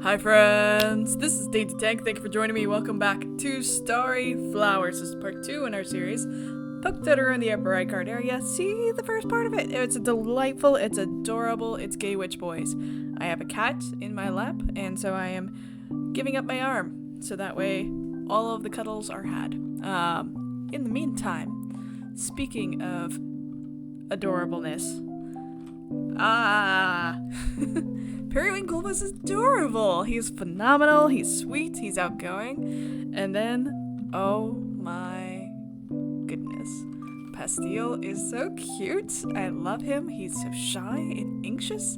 Hi friends, this is Dainty Tank. Thank you for joining me. Welcome back to Starry Flowers. This is part 2 in our series. Poke Tutter in the Upper Right Card area. See the first part of it? It's delightful, it's adorable, it's gay witch boys. I have a cat in my lap, and so I am giving up my arm, so that way all of the cuddles are had. In the meantime, speaking of adorableness, Periwinkle was adorable. He's phenomenal, he's sweet, he's outgoing, and then, oh my goodness, Pastille is so cute. I love him. He's so shy and anxious.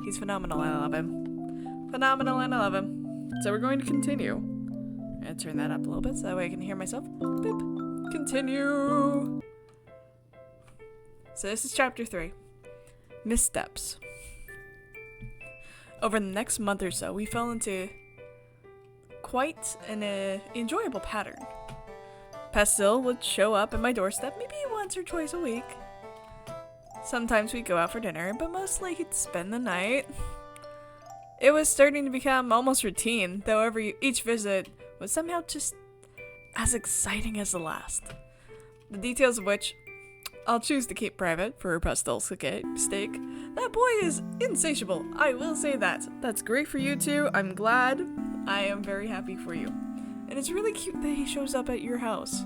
He's phenomenal. I love him. Phenomenal, and I love him. So we're going to continue. I'm going to turn that up a little bit so that way I can hear myself. Boop. Continue. So this is chapter 3. Missteps. Over the next month or so, we fell into quite an enjoyable pattern. Pastille would show up at my doorstep maybe once or twice a week. Sometimes we'd go out for dinner, but mostly he'd spend the night. It was starting to become almost routine, though each visit was somehow just as exciting as the last. The details of which I'll choose to keep private for Pastille's sake. That boy is insatiable, I will say that. That's great for you two. I'm glad. I am very happy for you. And it's really cute that he shows up at your house.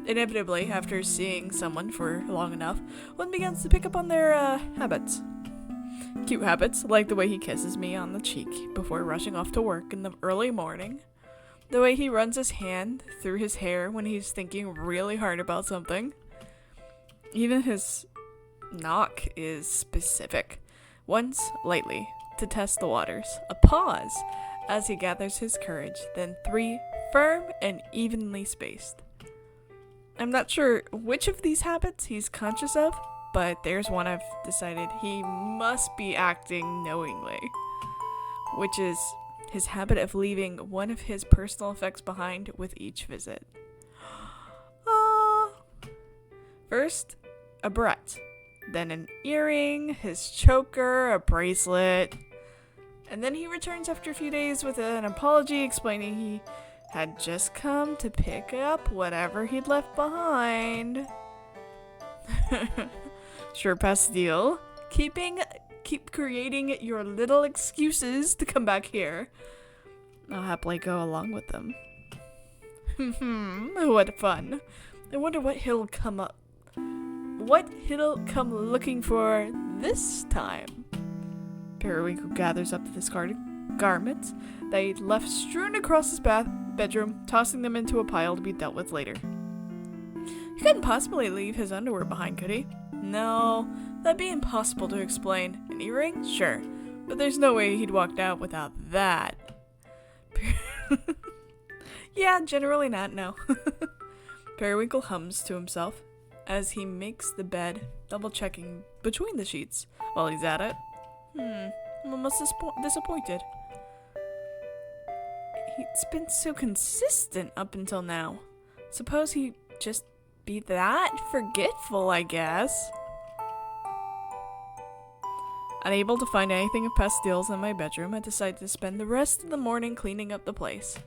Inevitably, after seeing someone for long enough, one begins to pick up on their habits. Cute habits, like the way he kisses me on the cheek before rushing off to work in the early morning. The way he runs his hand through his hair when he's thinking really hard about something. Even his knock is specific. Once, lightly, to test the waters. A pause as he gathers his courage, then 3 firm and evenly spaced. I'm not sure which of these habits he's conscious of, but there's one I've decided he must be acting knowingly, which is his habit of leaving one of his personal effects behind with each visit. First, a barrette, then an earring, his choker, a bracelet, and then he returns after a few days with an apology explaining he had just come to pick up whatever he'd left behind. Sure, Pastille. Keep creating your little excuses to come back here. I'll happily go along with them. What fun. I wonder what he'll come looking for this time. Periwinkle gathers up the discarded garments that he'd left strewn across his bedroom, tossing them into a pile to be dealt with later. He couldn't possibly leave his underwear behind, could he? No, that'd be impossible to explain. An earring? Sure, but there's no way he'd walked out without that. Yeah, generally not, no. Periwinkle hums to himself as he makes the bed, double-checking between the sheets while he's at it. I'm almost disappointed. He's been so consistent up until now. Suppose he'd just be that forgetful, I guess. Unable to find anything of Pastille's in my bedroom, I decided to spend the rest of the morning cleaning up the place.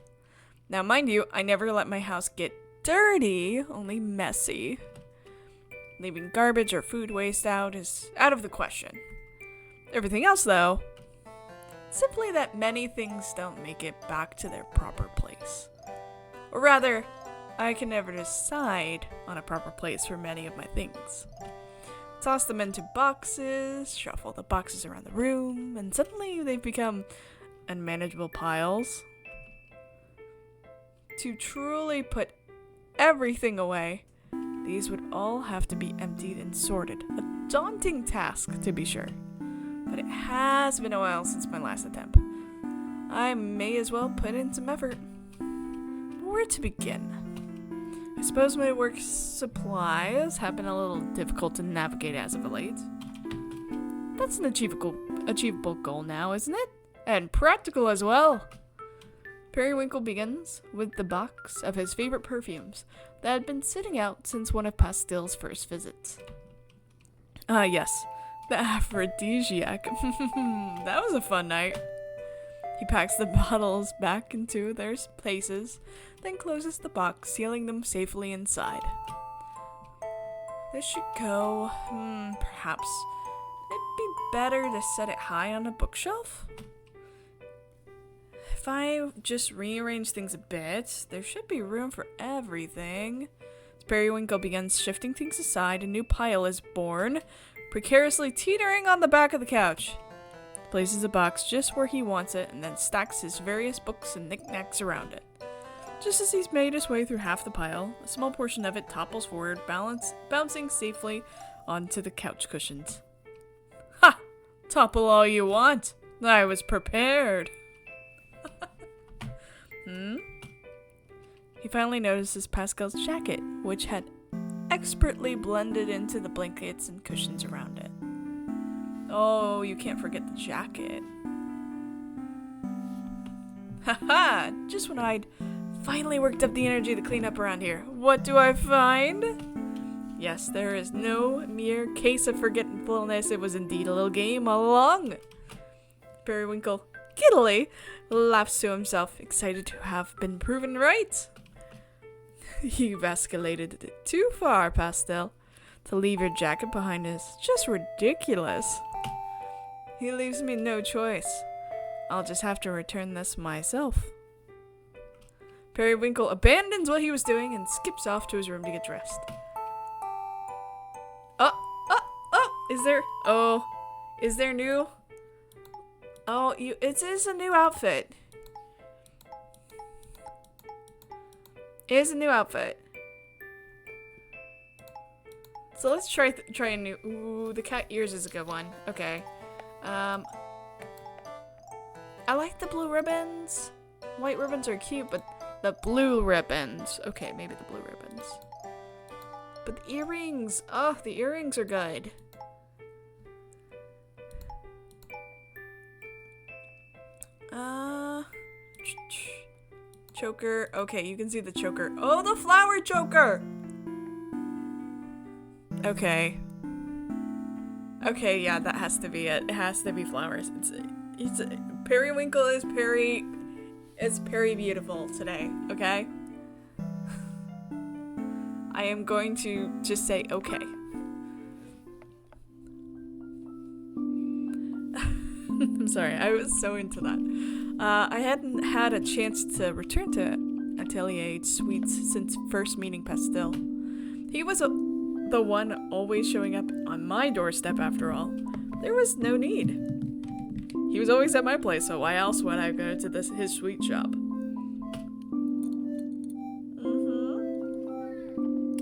Now, mind you, I never let my house get dirty, only messy. Leaving garbage or food waste out is out of the question. Everything else, though, simply that many things don't make it back to their proper place. Or rather, I can never decide on a proper place for many of my things. Toss them into boxes, shuffle the boxes around the room, and suddenly they've become unmanageable piles. To truly put everything away, these would all have to be emptied and sorted. A daunting task, to be sure. But it has been a while since my last attempt. I may as well put in some effort. Where to begin? I suppose my work supplies have been a little difficult to navigate as of late. That's an achievable goal now, isn't it? And practical as well. Periwinkle begins with the box of his favorite perfumes that had been sitting out since one of Pastille's first visits. Yes, The aphrodisiac. That was a fun night. He packs the bottles back into their places, then closes the box, sealing them safely inside. This should go, perhaps. It'd be better to set it high on a bookshelf. If I just rearrange things a bit, there should be room for everything. As Periwinkle begins shifting things aside, a new pile is born, precariously teetering on the back of the couch. He places a box just where he wants it, and then stacks his various books and knickknacks around it. Just as he's made his way through half the pile, a small portion of it topples forward, bouncing safely onto the couch cushions. Ha! Topple all you want. I was prepared. He finally notices Pascal's jacket, which had expertly blended into the blankets and cushions around it. Oh, you can't forget the jacket. Haha! Just when I'd finally worked up the energy to clean up around here, what do I find? Yes, there is no mere case of forgetfulness. It was indeed a little game all along. Periwinkle giddily laughs to himself, excited to have been proven right. You've escalated it too far, Pastille. To leave your jacket behind is just ridiculous. He leaves me no choice. I'll just have to return this myself. Periwinkle abandons what he was doing and skips off to his room to get dressed. Is there new? Oh, it is a new outfit. It is a new outfit. So let's try a new. Ooh, the cat ears is a good one. Okay. I like the blue ribbons. White ribbons are cute, but the blue ribbons. Okay, maybe the blue ribbons. But the earrings. Oh, the earrings are good. Choker. Okay, you can see the choker. Oh, the flower choker! Okay. Okay, yeah, that has to be it. It has to be flowers. It's Periwinkle is Peri beautiful today, okay? I am going to just say okay. I'm sorry, I was so into that. I hadn't had a chance to return to Atelier Sweets since first meeting Pastille. He was the one always showing up on my doorstep after all. There was no need. He was always at my place, so why else would I go to his sweet shop?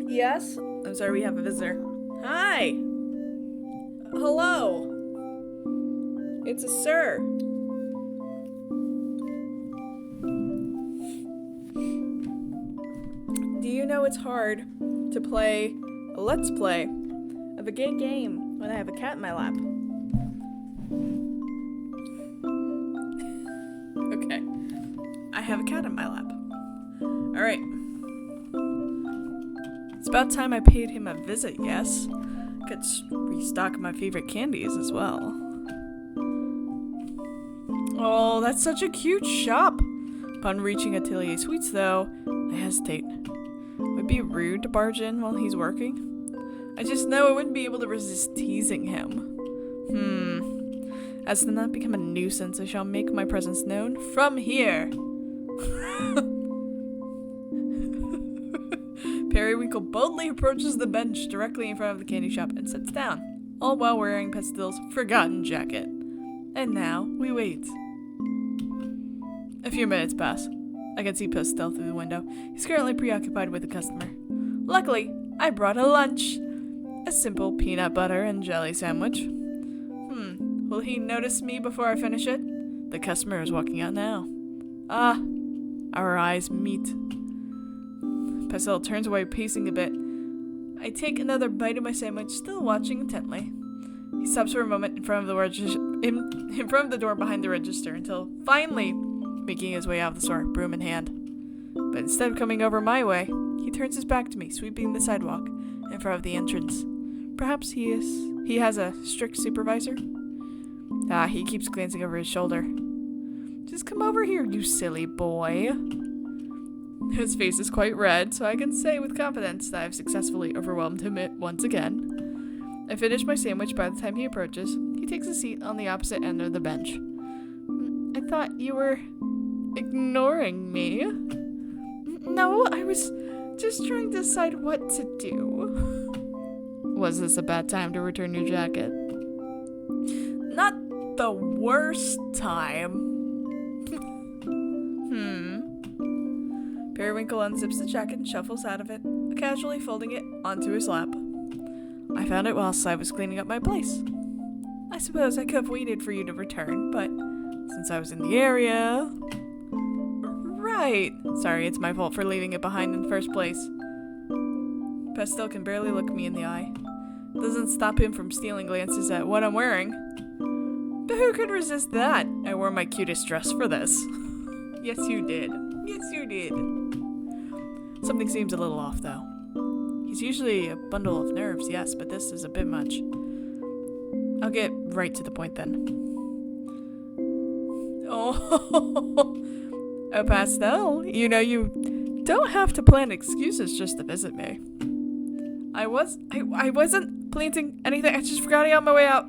Yes? I'm sorry, we have a visitor. Hi! Hello! It's a sir. Do you know it's hard to play a let's play of a gay game when I have a cat in my lap? Okay. I have a cat in my lap. Alright. It's about time I paid him a visit, yes? Could restock my favorite candies as well. Oh, that's such a cute shop. Upon reaching Atelier Sweets, though, I hesitate. Would it be rude to barge in while he's working? I just know I wouldn't be able to resist teasing him. As to not become a nuisance, I shall make my presence known from here. Periwinkle boldly approaches the bench directly in front of the candy shop and sits down, all while wearing Pastille's forgotten jacket. And now, we wait. A few minutes pass. I can see Pastille through the window. He's currently preoccupied with a customer. Luckily, I brought a lunch. A simple peanut butter and jelly sandwich. Will he notice me before I finish it? The customer is walking out now. Ah, our eyes meet. Pastille turns away, pacing a bit. I take another bite of my sandwich, still watching intently. He stops for a moment in front of the door behind the register until finally making his way out of the store, broom in hand. But instead of coming over my way, he turns his back to me, sweeping the sidewalk in front of the entrance. Perhaps he is He has a strict supervisor? Ah, he keeps glancing over his shoulder. Just come over here, you silly boy. His face is quite red, so I can say with confidence that I've successfully overwhelmed him once again. I finish my sandwich by the time he approaches. He takes a seat on the opposite end of the bench. I thought you were ignoring me. No, I was just trying to decide what to do. Was this a bad time to return your jacket? Not the worst time. Periwinkle unzips the jacket and shuffles out of it, casually folding it onto his lap. I found it whilst I was cleaning up my place. I suppose I could have waited for you to return, but since I was in the area... Right. Sorry, it's my fault for leaving it behind in the first place. Pastille can barely look me in the eye. Doesn't stop him from stealing glances at what I'm wearing. But who could resist that? I wore my cutest dress for this. Yes, you did. Yes, you did. Something seems a little off, though. He's usually a bundle of nerves, yes, but this is a bit much. I'll get right to the point, then. Oh, Pastille, you know you don't have to plan excuses just to visit me. I wasn't planting anything, I just forgot it on my way out.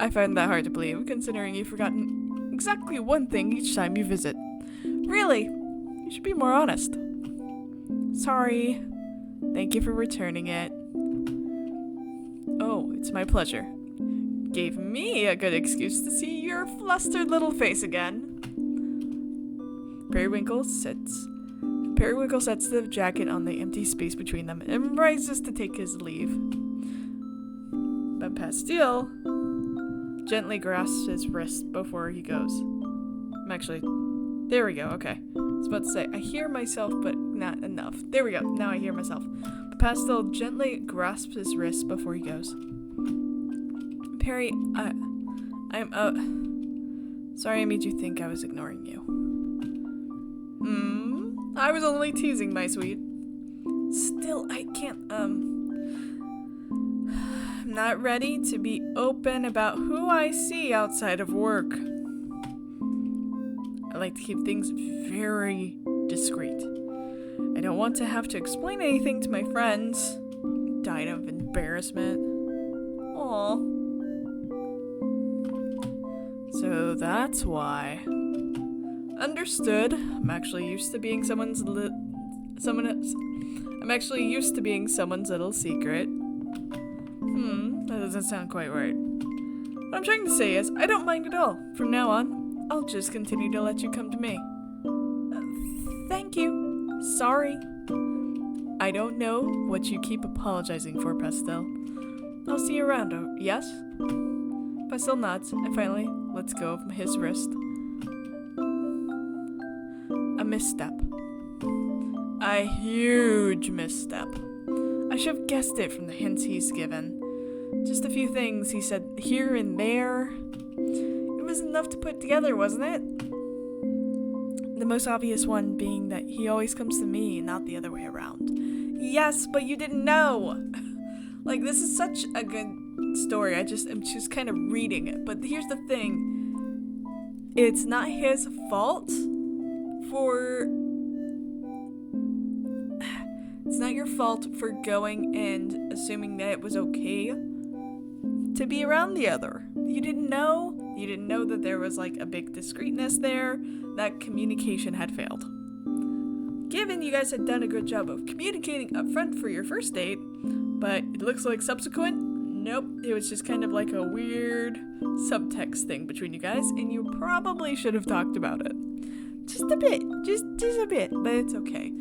I find that hard to believe, considering you've forgotten exactly one thing each time you visit. Really? You should be more honest. Sorry. Thank you for returning it. Oh, it's my pleasure. Gave me a good excuse to see your flustered little face again. Periwinkle sets the jacket on the empty space between them and rises to take his leave. But Pastille gently grasps his wrist before he goes. There we go, okay. I was about to say, I hear myself, but not enough. There we go, now I hear myself. But Pastille gently grasps his wrist before he goes. Perry, I'm sorry I made you think I was ignoring you. I was only teasing, my sweet. Still, I can't, I'm not ready to be open about who I see outside of work. I like to keep things very discreet. I don't want to have to explain anything to my friends. Died of embarrassment. Aww. So that's why. Understood. I'm actually used to being someone's little secret. That doesn't sound quite right. What I'm trying to say is, I don't mind at all. From now on, I'll just continue to let you come to me. Thank you. Sorry. I don't know what you keep apologizing for, Pastille. I'll see you around, yes? Pastille nods and finally lets go of his wrist. A misstep. A huge misstep. I should have guessed it from the hints he's given. Just a few things he said here and there. It was enough to put together, wasn't it? The most obvious one being that he always comes to me, not the other way around. Yes, but you didn't know. Like, this is such a good story. I'm just kind of reading it. But here's the thing. It's not his fault It's not your fault for going and assuming that it was okay to be around the other. You didn't know that there was like a big discreetness there, that communication had failed. Given you guys had done a good job of communicating up front for your first date, but it looks like subsequent, nope, it was just kind of like a weird subtext thing between you guys, and you probably should have talked about it. Just a bit, just a bit, but it's okay.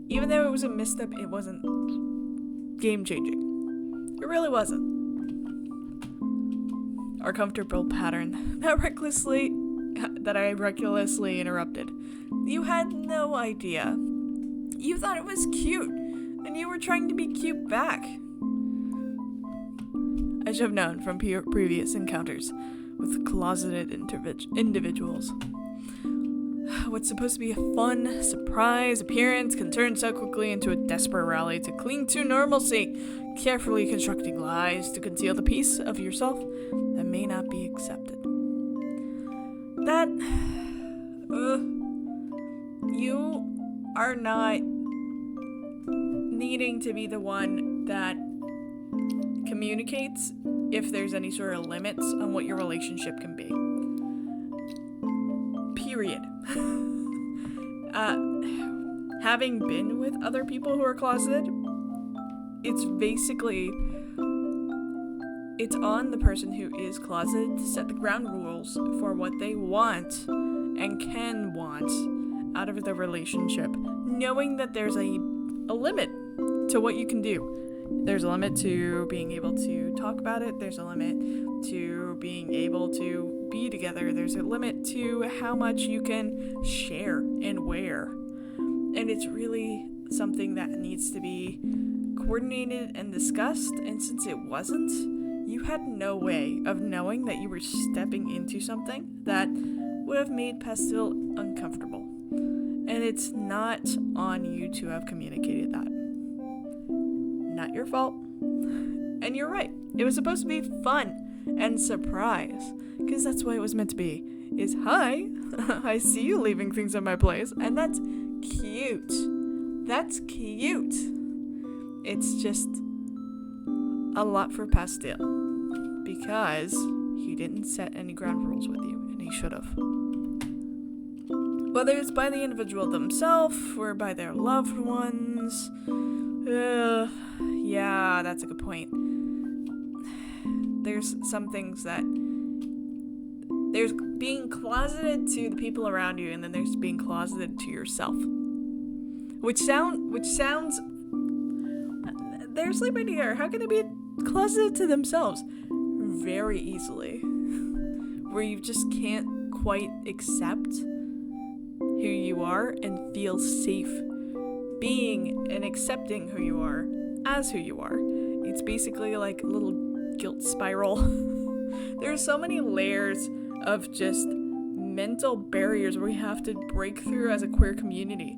Even though it was a misstep, it wasn't game-changing. It really wasn't. Our comfortable pattern that I recklessly interrupted. You had no idea. You thought it was cute, and you were trying to be cute back. I should have known from previous encounters with closeted individuals. what's supposed to be a fun surprise appearance can turn so quickly into a desperate rally to cling to normalcy, carefully constructing lies to conceal the piece of yourself that may not be accepted. That you are not needing to be the one that communicates if there's any sort of limits on what your relationship can be. Period. Having been with other people who are closeted, it's on the person who is closeted to set the ground rules for what they want and can want out of the relationship, knowing that there's a limit to what you can do. There's a limit to being able to talk about it. There's a limit to being able to be together. There's a limit to how much you can share and where. And it's really something that needs to be coordinated and discussed. And since it wasn't, you had no way of knowing that you were stepping into something that would have made Pastille uncomfortable. And it's not on you to have communicated that. Not your fault. And you're right. It was supposed to be fun and surprise. Because that's what it was meant to be. Is, hi, I see you leaving things in my place. And that's cute. That's cute. It's just a lot for Pastille. Because he didn't set any ground rules with you. And he should have. Whether it's by the individual themselves or by their loved ones. Yeah, that's a good point. There's some things that... There's being closeted to the people around you, and then there's being closeted to yourself. Which sounds... They're sleeping together. How can they be closeted to themselves? Very easily. Where you just can't quite accept who you are and feel safe being and accepting who you are as who you are. It's basically like a little guilt spiral. There's so many layers of just mental barriers we have to break through as a queer community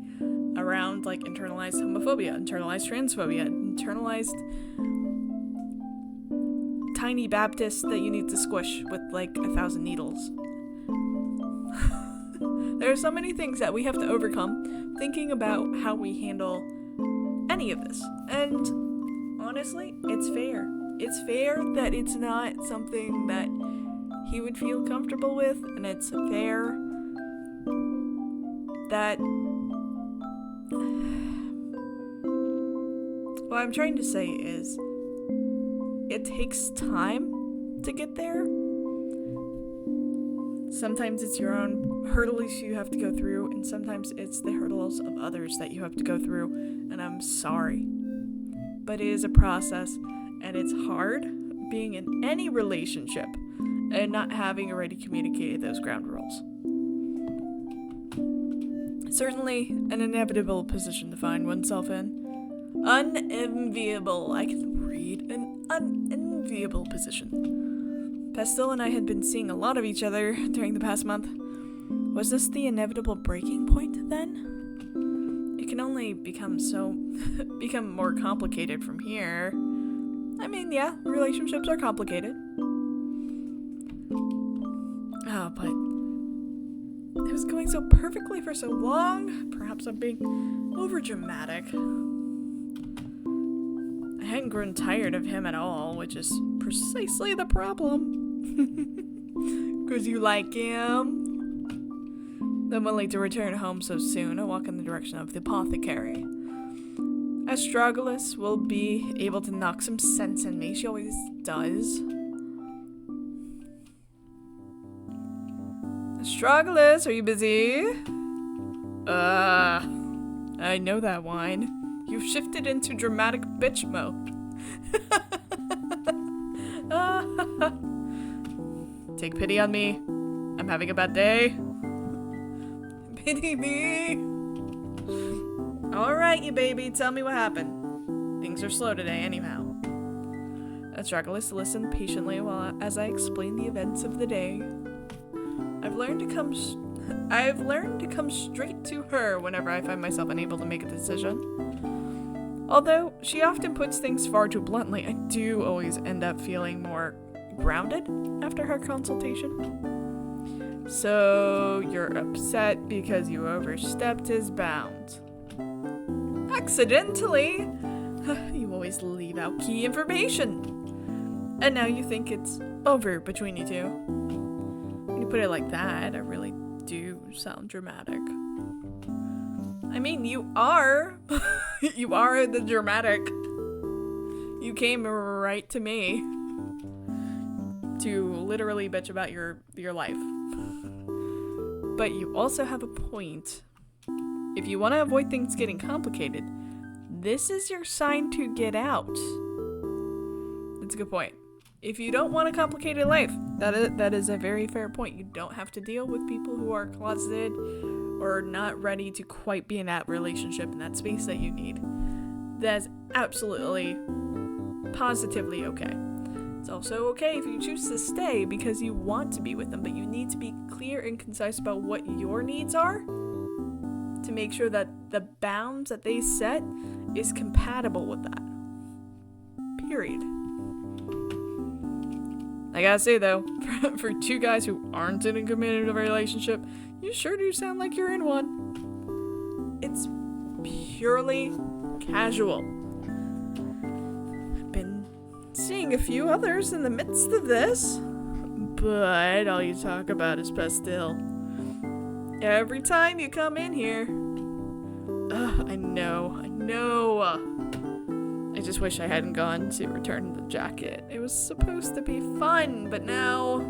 around like internalized homophobia, internalized transphobia, internalized tiny Baptists that you need to squish with like 1,000 needles. There are so many things that we have to overcome thinking about how we handle any of this. And honestly, it's fair. It's fair that it's not something that he would feel comfortable with, and it's fair that... What I'm trying to say is, it takes time to get there. Sometimes it's your own hurdles you have to go through, and sometimes it's the hurdles of others that you have to go through, and I'm sorry. But it is a process, and it's hard being in any relationship and not having already communicated those ground rules. Certainly an inevitable position to find oneself in. Unenviable. I can read. An unenviable position. Pastille and I had been seeing a lot of each other during the past month. Was this the inevitable breaking point then? It can only become more complicated from here. I mean, yeah, relationships are complicated. Oh, but it was going so perfectly for so long. Perhaps I'm being overdramatic. I hadn't grown tired of him at all, which is precisely the problem. 'Cause you like him. Unwilling to return home so soon, I walk in the direction of the apothecary. Astragalus will be able to knock some sense in me. She always does. Astragalus, are you busy? I know that whine. You've shifted into dramatic bitch mode. Take pity on me. I'm having a bad day. Pity me. Alright, you baby, tell me what happened. Things are slow today, anyhow. Astragalus listened patiently as I explained the events of the day. I've learned to come I've learned to come straight to her whenever I find myself unable to make a decision. Although she often puts things far too bluntly, I do always end up feeling more grounded after her consultation. So you're upset because you overstepped his bounds. Accidentally! You always leave out key information. And now you think it's over between you two. When you put it like that, I really do sound dramatic. I mean, you are. You are the dramatic. You came right to me to literally bitch about your life. But you also have a point. If you want to avoid things getting complicated, this is your sign to get out. That's a good point. If you don't want a complicated life, that is a very fair point. You don't have to deal with people who are closeted or not ready to quite be in that relationship, in that space that you need. That's absolutely, positively okay. It's also okay if you choose to stay because you want to be with them, but you need to be clear and concise about what your needs are to make sure that the bounds that they set is compatible with that. Period. I gotta say though, for two guys who aren't in a committed relationship, you sure do sound like you're in one. It's purely casual. I've been seeing a few others in the midst of this, but all you talk about is Pastille. Every time you come in here. I know. I just wish I hadn't gone to return the jacket. It was supposed to be fun, but now...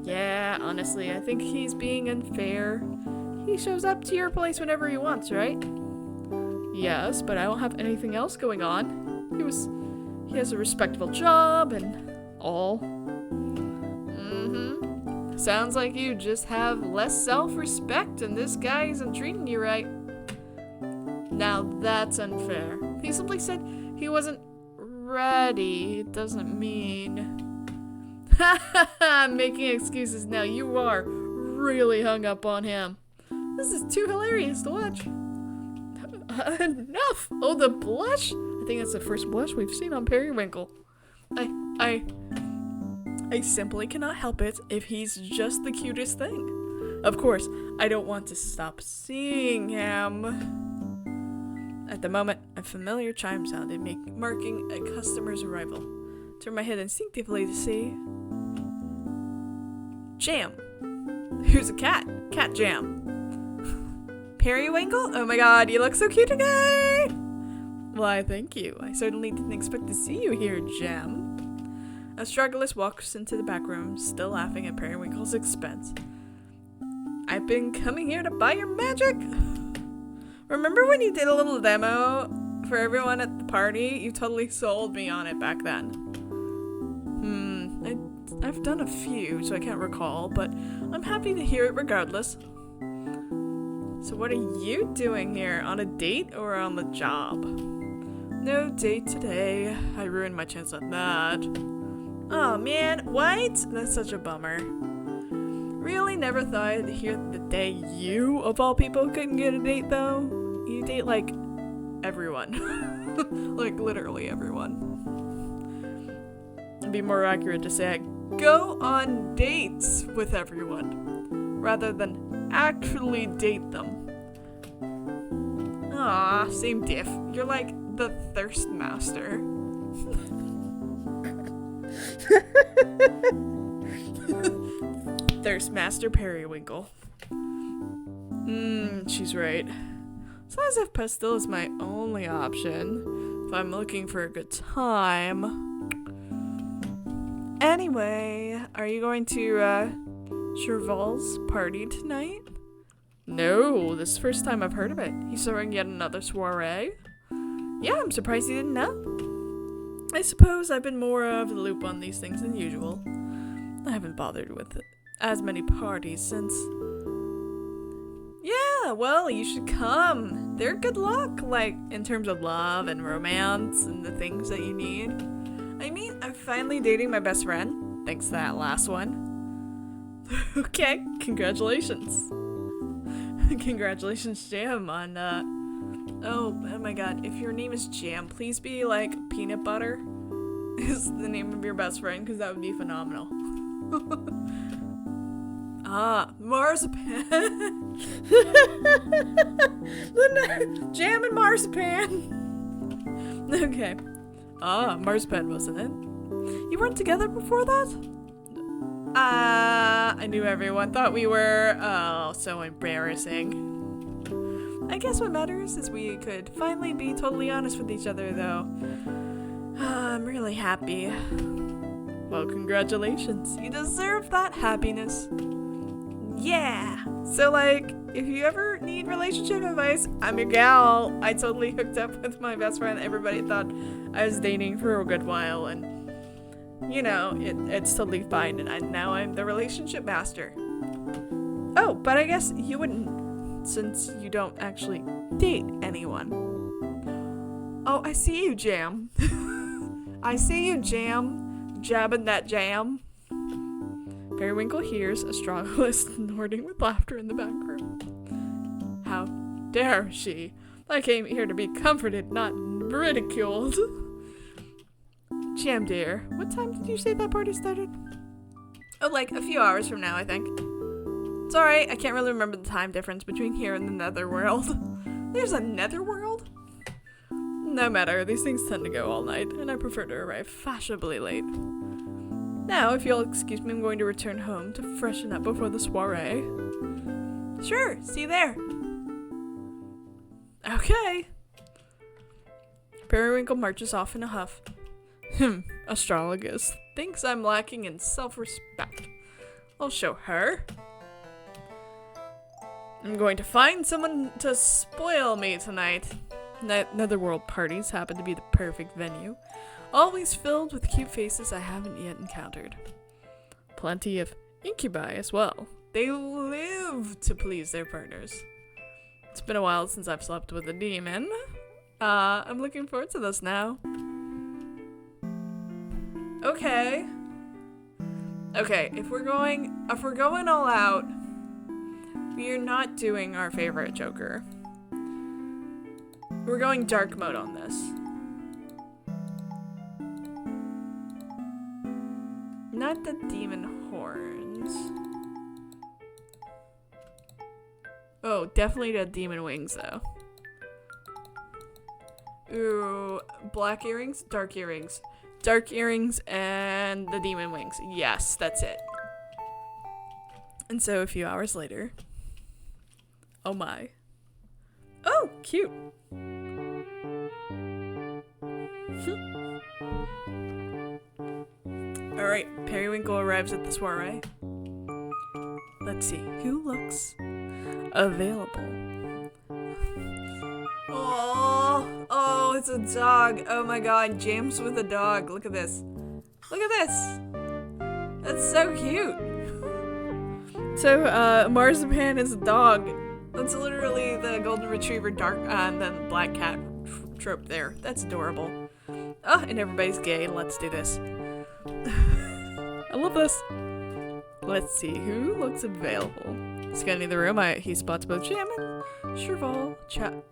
Yeah, honestly, I think he's being unfair. He shows up to your place whenever he wants, right? Yes, but I don't have anything else going on. He has a respectable job and all. Sounds like you just have less self-respect and this guy isn't treating you right. Now that's unfair. He simply said he wasn't ready. It doesn't mean... I'm making excuses now. You are really hung up on him. This is too hilarious to watch. Enough! Oh, the blush? I think that's the first blush we've seen on Periwinkle. I simply cannot help it if he's just the cutest thing. Of course, I don't want to stop seeing him. At the moment, a familiar chime sounded, marking a customer's arrival. Turned my head instinctively to see... Jam. Who's a cat? Cat Jam. Periwinkle? Oh my god, you look so cute today! Why, thank you. I certainly didn't expect to see you here, Jam. A struggless walks into the back room, still laughing at Periwinkle's expense. I've been coming here to buy your magic? Remember when you did a little demo for everyone at the party? You totally sold me on it back then. I've done a few, so I can't recall, but I'm happy to hear it regardless. So what are you doing here? On a date or on the job? No date today. I ruined my chance at that. Oh man, what? That's such a bummer. Really never thought I'd hear the day you, of all people, couldn't get a date though. You date like everyone. Like literally everyone. It'd be more accurate to say I go on dates with everyone rather than actually date them. Aw, same diff. You're like the thirst master. Thirst master Periwinkle. She's right. It's not as if Pastille is my only option if I'm looking for a good time. Anyway, are you going to Cherval's party tonight? No, this is the first time I've heard of it. He's throwing yet another soiree? Yeah, I'm surprised he didn't know. I suppose I've been more out of the loop on these things than usual. I haven't bothered with as many parties since... Yeah, well, you should come. They're good luck, like, in terms of love and romance and the things that you need. I mean, I'm finally dating my best friend, thanks to that last one. Okay, congratulations. Congratulations, Jam, on, oh my god, if your name is Jam, please be, like, Peanut Butter is the name of your best friend, because that would be phenomenal. Marzipan. Jam and Marzipan. Okay. Marzipan, wasn't it? You weren't together before that? I knew everyone thought we were. Oh, so embarrassing. I guess what matters is we could finally be totally honest with each other, though. I'm really happy. Well, congratulations. You deserve that happiness. Yeah! So, like, if you ever need relationship advice, I'm your gal. I totally hooked up with my best friend. Everybody thought I was dating for a good while, and you know, it's totally fine, and now I'm the relationship master. Oh, but I guess you wouldn't, since you don't actually date anyone. Oh, I see you, Jam. I see you, Jam. Jabbing that jam. Periwinkle hears Astragalus snorting with laughter in the background. How dare she? I came here to be comforted, not ridiculed. Jam, dear, what time did you say that party started? Oh, like a few hours from now, I think. It's alright, I can't really remember the time difference between here and the netherworld. There's a netherworld? No matter, these things tend to go all night, and I prefer to arrive fashionably late. Now, if you'll excuse me, I'm going to return home to freshen up before the soiree. Sure, see you there. Okay. Periwinkle marches off in a huff. Astragalus thinks I'm lacking in self-respect. I'll show her. I'm going to find someone to spoil me tonight. Netherworld parties happen to be the perfect venue. Always filled with cute faces I haven't yet encountered. Plenty of incubi as well. They live to please their partners. It's been a while since I've slept with a demon. I'm looking forward to this now. Okay. Okay, if we're going all out, we are not doing our favorite Joker. We're going dark mode on this. Not the demon horns. Oh, definitely the demon wings though. Ooh, black earrings, dark earrings. Dark earrings and the demon wings. Yes, that's it. And so a few hours later. Oh my. Oh, cute. Alright, Periwinkle arrives at the soiree. Let's see, who looks available? Oh, it's a dog. Oh my god, James with a dog. Look at this. Look at this. That's so cute. So, Marzipan is a dog. That's literally the golden retriever dark, and then black cat trope there. That's adorable. Oh, and everybody's gay. Let's do this. I love this. Let's see who looks available. Scanning the room, he spots both Jam and Cheval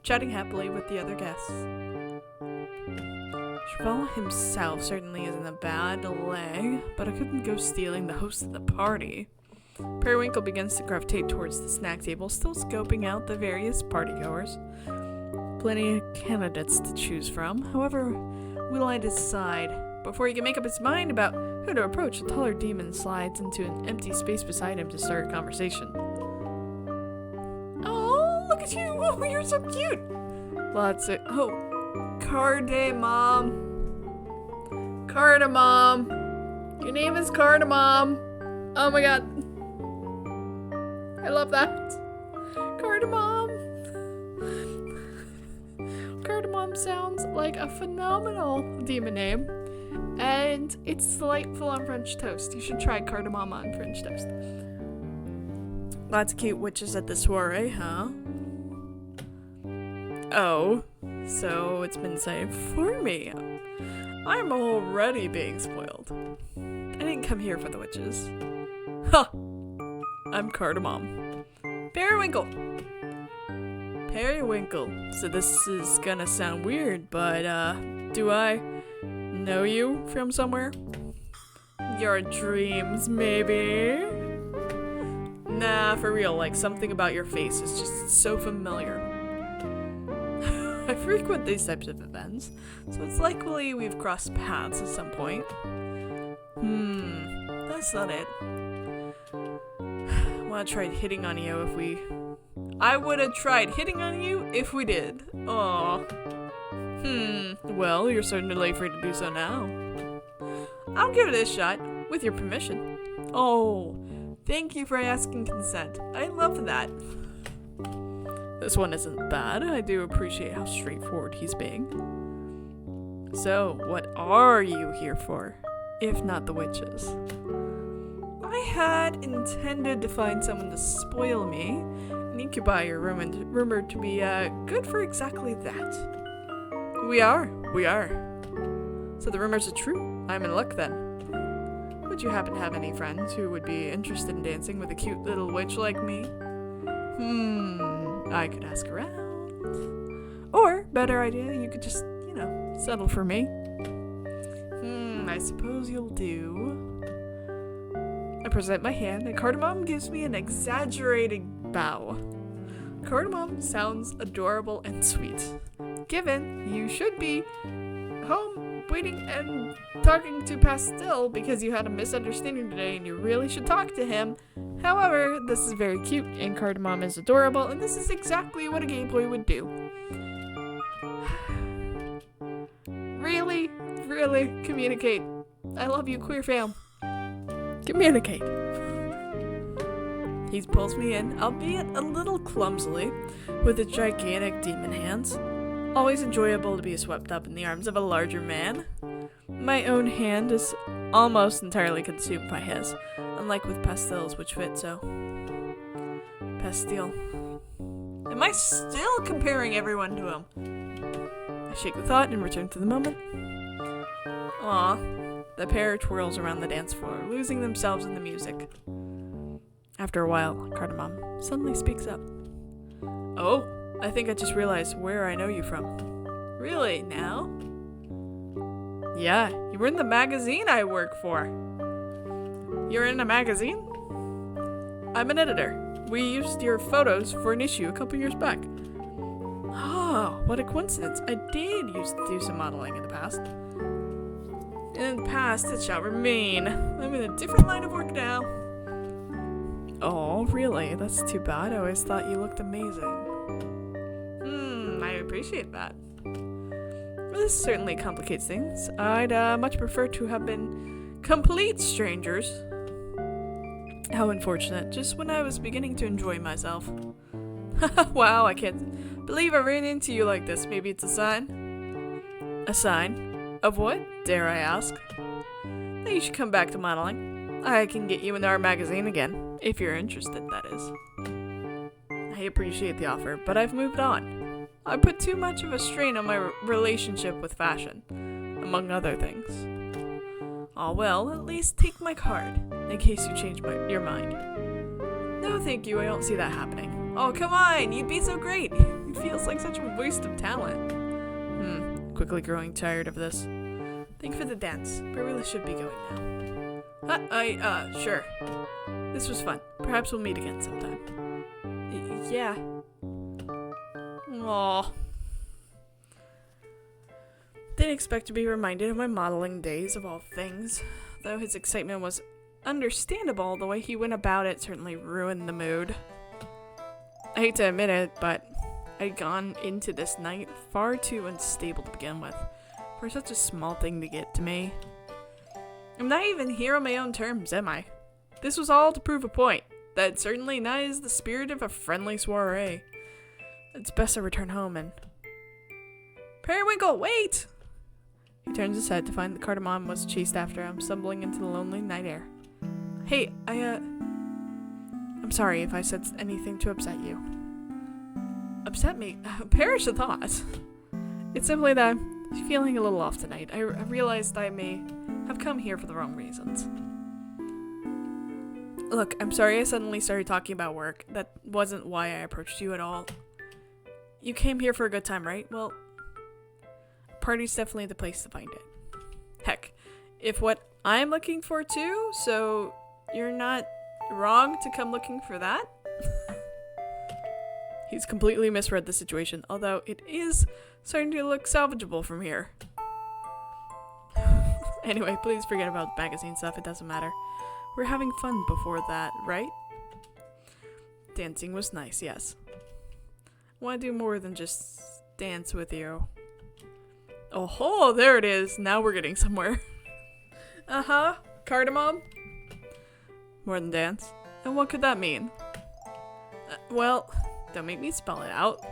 chatting happily with the other guests. Cheval himself certainly isn't a bad leg, but I couldn't go stealing the host of the party. Periwinkle begins to gravitate towards the snack table, still scoping out the various partygoers. Plenty of candidates to choose from. However, will I decide? Before he can make up his mind about who to approach, a taller demon slides into an empty space beside him to start a conversation. Oh, look at you! Oh, you're so cute! Lots of... Oh, Cardamom. Cardamom. Your name is Cardamom. Oh my god. I love that. Cardamom. Cardamom sounds like a phenomenal demon name. And it's delightful on French toast. You should try cardamom on French toast. Lots of cute witches at the soiree, huh? Oh, so it's been saved for me. I'm already being spoiled. I didn't come here for the witches. Huh. I'm Cardamom. Periwinkle! Periwinkle. So this is gonna sound weird, but, do I know you from somewhere? Your dreams, maybe? Nah, for real, like, something about your face is just so familiar. I frequent these types of events, so it's likely we've crossed paths at some point. That's not it. Well, I tried hitting on you if we... I would have tried hitting on you if we did. Aw. Well, you're certainly free to do so now. I'll give it a shot, with your permission. Oh, thank you for asking consent. I love that. This one isn't bad. I do appreciate how straightforward he's being. So, what are you here for, if not the witches? I had intended to find someone to spoil me. An incubi are rumored to be good for exactly that. We are. So the rumors are true. I'm in luck then. Would you happen to have any friends who would be interested in dancing with a cute little witch like me? I could ask around. Or, better idea, you could just, settle for me. I suppose you'll do. I present my hand, and Cardamom gives me an exaggerated bow. Cardamom sounds adorable and sweet. Given you should be home waiting and talking to Pastille because you had a misunderstanding today and you really should talk to him. However, this is very cute and Cardamom is adorable and this is exactly what a gay boy would do. Really communicate. I love you, queer fam. Communicate. He pulls me in, albeit a little clumsily, with his gigantic demon hands. Always enjoyable to be swept up in the arms of a larger man. My own hand is almost entirely consumed by his, unlike with Pastille's, which fit so. Pastille. Am I still comparing everyone to him? I shake the thought and return to the moment. Aw. The pair twirls around the dance floor, losing themselves in the music. After a while, Cardamom suddenly speaks up. Oh, I think I just realized where I know you from. Really, now? Yeah, you were in the magazine I work for. You're in a magazine? I'm an editor. We used your photos for an issue a couple years back. Oh, what a coincidence. I did used to do some modeling in the past. In the past, it shall remain. I'm in a different line of work now. Oh, really? That's too bad. I always thought you looked amazing. I appreciate that. This certainly complicates things. I'd much prefer to have been complete strangers. How unfortunate. Just when I was beginning to enjoy myself. Wow, I can't believe I ran into you like this. Maybe it's a sign? A sign? Of what, dare I ask? That you should come back to modeling. I can get you in our magazine again, if you're interested, that is. I appreciate the offer, but I've moved on. I put too much of a strain on my relationship with fashion, among other things. Oh well, at least take my card, in case you change your mind. No thank you, I don't see that happening. Oh come on, you'd be so great. It feels like such a waste of talent. Quickly growing tired of this. Thank you for the dance, but I really should be going now. Sure. This was fun. Perhaps we'll meet again sometime. Yeah. Aww. Didn't expect to be reminded of my modeling days of all things. Though his excitement was understandable, the way he went about it certainly ruined the mood. I hate to admit it, but I'd gone into this night far too unstable to begin with, for such a small thing to get to me. I'm not even here on my own terms, am I? This was all to prove a point, that certainly not is the spirit of a friendly soiree. It's best I return home and... Periwinkle, wait! He turns his head to find the Cardamom was chased after him, stumbling into the lonely night air. Hey, I'm sorry if I said anything to upset you. Upset me? Perish the thought. It's simply that I'm feeling a little off tonight. I realized I may have come here for the wrong reasons. Look, I'm sorry I suddenly started talking about work. That wasn't why I approached you at all. You came here for a good time, right? Well, a party's definitely the place to find it. Heck, if what I'm looking for too, so you're not wrong to come looking for that? He's completely misread the situation, although it is starting to look salvageable from here. Anyway, please forget about magazine stuff, it doesn't matter. We're having fun before that, right? Dancing was nice, yes. I want to do more than just dance with you. Oh, there it is. Now we're getting somewhere. Uh-huh. Cardamom? More than dance? And what could that mean? Well, don't make me spell it out.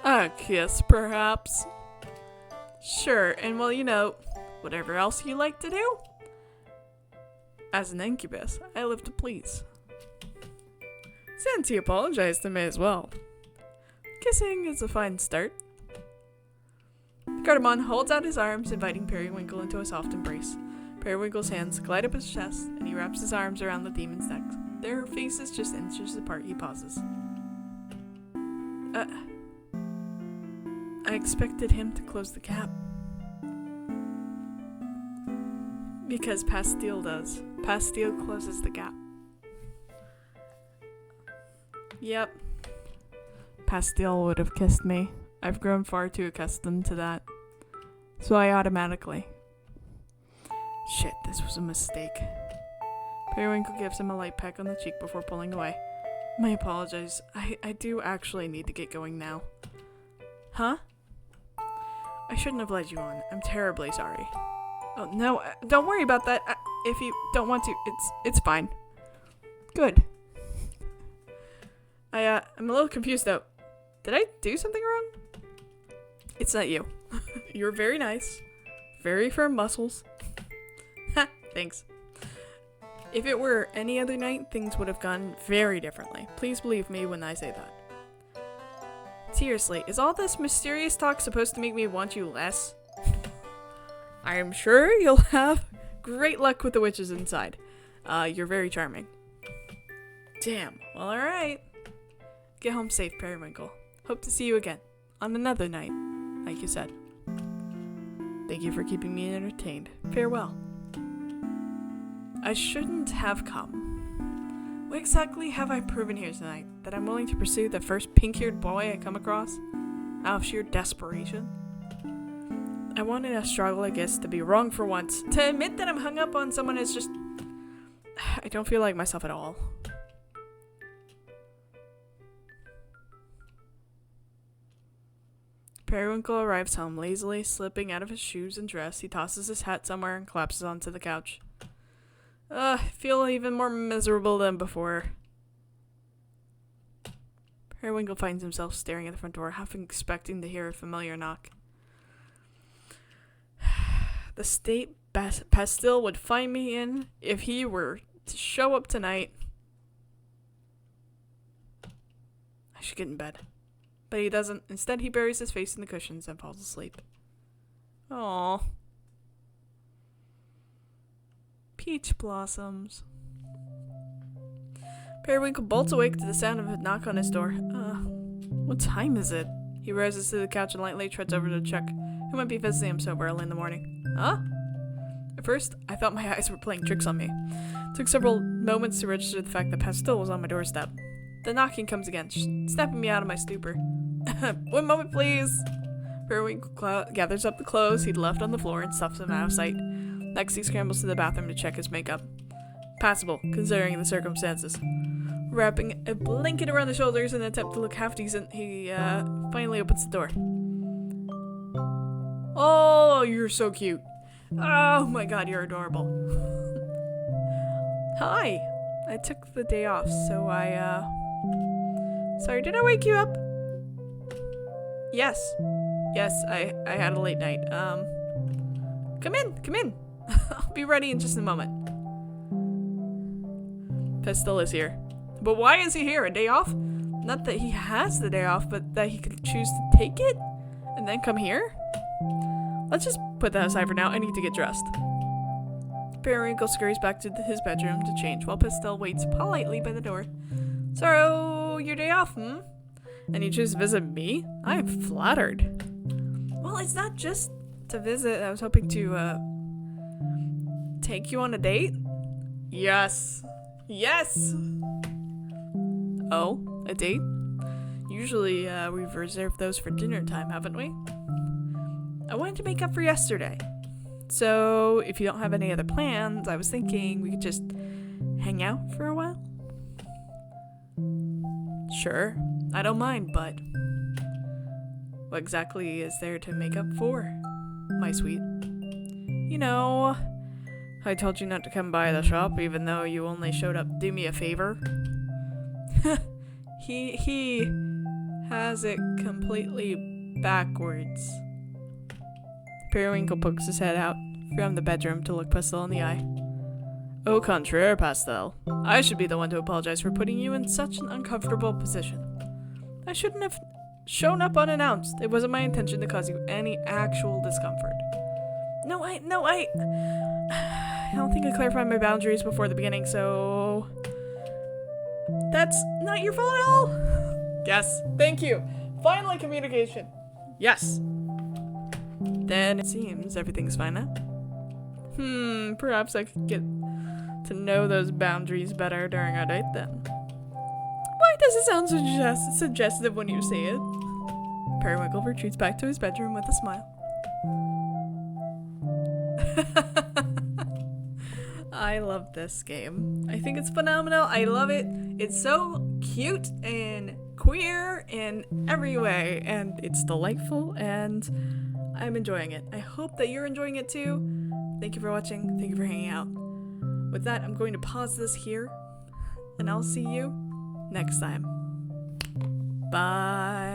A kiss, perhaps? Sure, and well, you know, whatever else you like to do? As an incubus, I live to please. Since he apologized to me as well. Kissing is a fine start. Cardamom holds out his arms, inviting Periwinkle into a soft embrace. Periwinkle's hands glide up his chest, and he wraps his arms around the demon's neck. Their faces just inches apart, he pauses. I expected him to close the gap. Because Pastille does. Pastille closes the gap. Yep. Pastille would have kissed me. I've grown far too accustomed to that. So I automatically. Shit, this was a mistake. Periwinkle gives him a light peck on the cheek before pulling away. I apologize. I do actually need to get going now. Huh? I shouldn't have led you on. I'm terribly sorry. Oh, no, don't worry about that. If you don't want to, it's fine. Good. I'm a little confused though. Did I do something wrong? It's not you. You're very nice. Very firm muscles. Ha, thanks. If it were any other night, things would have gone very differently. Please believe me when I say that. Seriously, is all this mysterious talk supposed to make me want you less? I am sure you'll have great luck with the witches inside. You're very charming. Damn. Well, alright. Get home safe, Periwinkle. Hope to see you again. On another night, like you said. Thank you for keeping me entertained. Farewell. I shouldn't have come. What exactly have I proven here tonight? That I'm willing to pursue the first pink-haired boy I come across? Out of sheer desperation? I wanted a struggle, I guess, to be wrong for once. To admit that I'm hung up on someone is just... I don't feel like myself at all. Periwinkle arrives home lazily, slipping out of his shoes and dress. He tosses his hat somewhere and collapses onto the couch. I feel even more miserable than before. Periwinkle finds himself staring at the front door, half expecting to hear a familiar knock. The state Pastille would find me in if he were to show up tonight. I should get in bed. But he doesn't. Instead, he buries his face in the cushions and falls asleep. Aww. Peach blossoms. Periwinkle bolts awake to the sound of a knock on his door. What time is it? He rises to the couch and lightly treads over to check who might be visiting him so early in the morning. Huh? At first, I thought my eyes were playing tricks on me. It took several moments to register the fact that Pastille was on my doorstep. The knocking comes again, snapping me out of my stupor. 1 moment, please. Periwinkle gathers up the clothes he'd left on the floor and stuffs them out of sight. Next, he scrambles to the bathroom to check his makeup. Passable, considering the circumstances. Wrapping a blanket around the shoulders in an attempt to look half decent, he finally opens the door. Oh, you're so cute. Oh my god, you're adorable. Hi. I took the day off, so Sorry, did I wake you up? Yes. Yes, I had a late night. Come in. I'll be ready in just a moment. Pastille is here. But why is he here? A day off? Not that he has the day off, but that he could choose to take it and then come here? Let's just put that aside for now. I need to get dressed. Periwinkle scurries back to his bedroom to change while Pastille waits politely by the door. So, your day off, hmm? And you choose to visit me? I am flattered. Well, it's not just to visit. I was hoping to, take you on a date? Yes. Yes! Oh, a date? Usually, we've reserved those for dinner time, haven't we? I wanted to make up for yesterday. So, if you don't have any other plans, I was thinking we could just hang out for a while? Sure, I don't mind, but what exactly is there to make up for, my sweet? You know, I told you not to come by the shop even though you only showed up to do me a favor. He has it completely backwards. Periwinkle pokes his head out from the bedroom to look Pastille in the eye. Au contraire, Pastille. I should be the one to apologize for putting you in such an uncomfortable position. I shouldn't have shown up unannounced. It wasn't my intention to cause you any actual discomfort. I don't think I clarified my boundaries before the beginning, so that's not your fault at all. Yes, thank you. Finally, communication. Yes. Then it seems everything's fine now. Perhaps I could get to know those boundaries better during our date then. Why does it sound so suggestive when you say it? Periwinkle retreats back to his bedroom with a smile. I love this game. I think it's phenomenal. I love it. It's so cute and queer in every way, and it's delightful, and I'm enjoying it. I hope that you're enjoying it too. Thank you for watching. Thank you for hanging out. With that, I'm going to pause this here, and I'll see you next time. Bye.